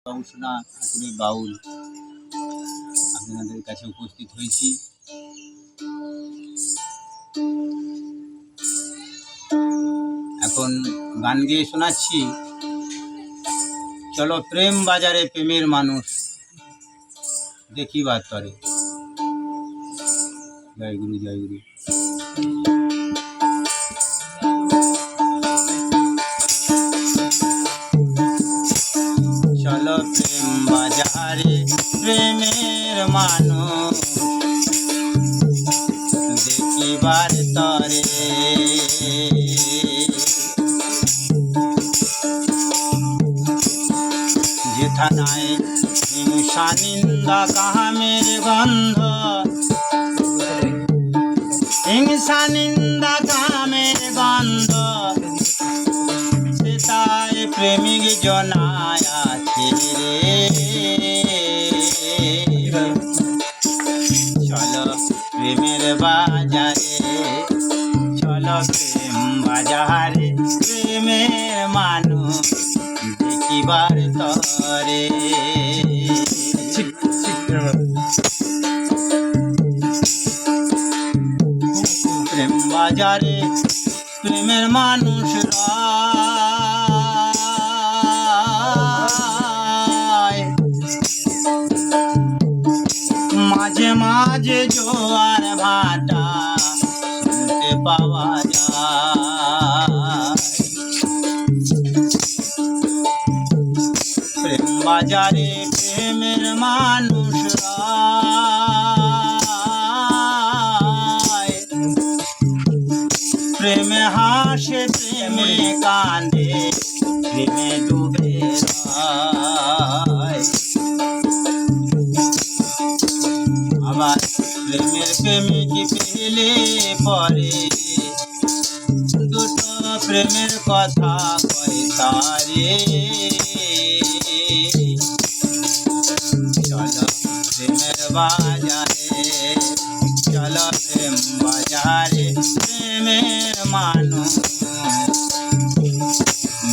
বাউসোনা ঠাকুরের বাউল আপনাদের কাছে উপস্থিত হয়েছি। এখন গান গেয়ে শোনাচ্ছি, চলো প্রেম বাজারে প্রেমের মানুষ দেখিবার তরে। জয় গুরু, জয় গুরু। চলো প্রেম বাজারে প্রেমের মানুষ দেখিবার তরে, যেথানায় হিংসা নিন্দা কামের গন্ধ, হিংসা নিন্দা কামের গন্ধ, সেটাই প্রেমিক জনায় আছে রে। চলো প্রেমের বাজারে, চলো প্রেম বাজারে প্রেমের মানুষ দেখিবার তরে। প্রেম বাজারে প্রেমের মানুষ মাঝে মাঝে জোয়ার ভাটা শুনতে পাওয়া যায়। প্রেম বাজারে প্রেমের মানুষ প্রেমে হাসে প্রেমে কাঁদে প্রেমে ডুবে যায়। আবার প্রেমের প্রেমিক পেলে পরে দুটো প্রেমের কথা কয় তারে। চলো প্রেমের বাজারে, চলো প্রেম বাজারে প্রেমের মানুষ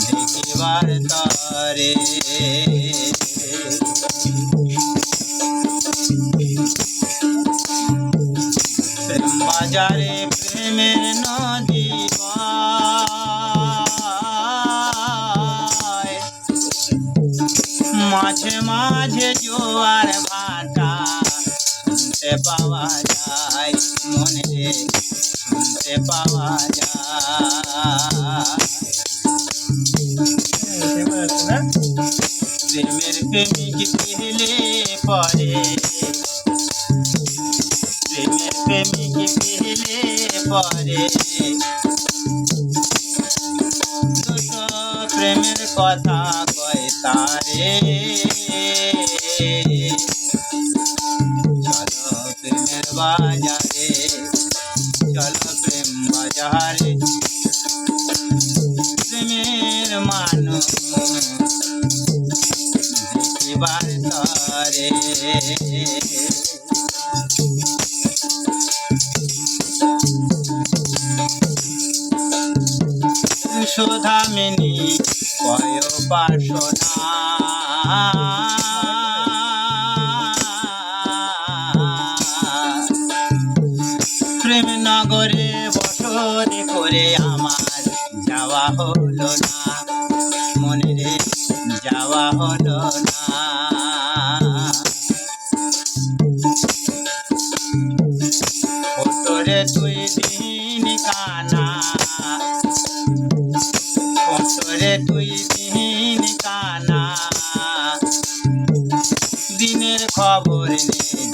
দেখিবার তরে। প্রেম বাজারে প্রেমের নদী মাঝে মাঝে জোয়ার ভাটা শুনতে পাওয়া যায়, মনে শুনতে পাওয়া যায়। প্রেমের প্রেমিক পেলে পরে, প্রেমের প্রেমিক পেলে পরে দুটো প্রেমের কথা কয় তারে। চলো প্রেমের বাজারে, চলো প্রেম বাজারে প্রেমের মানুষ দেখিবার তরে। সুধামিনী কয় উপাসনা, প্রেম নগরে বসরে করে আমার যাওয়া হলো না, মনে রে যাওয়া হলো না। তোরে দুই দিন কানা, তোরে দুই দিন কানা, দিনের খবর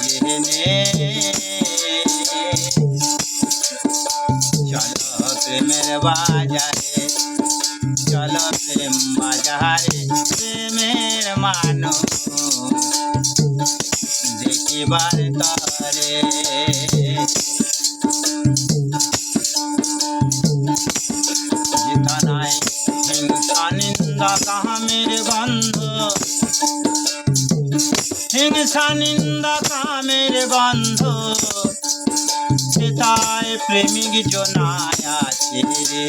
জেনে। চলো প্রেমের বাজারে, চলো প্রেম বাজারে প্রেমের মানুষ দেখিবার তরে। যেথানায় হিংসা নিন্দা কামের গন্ধ, হিংসা নিন্দা কামের গন্ধ, সেটাই প্রেমিক জনায় আছে রে।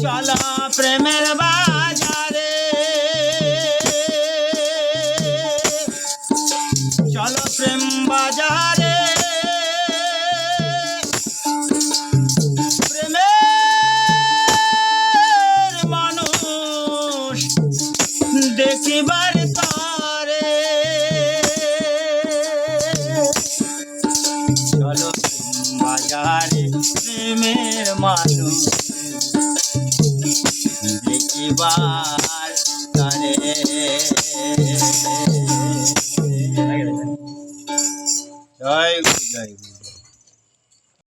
চলো প্রেমের বাজারে কিবা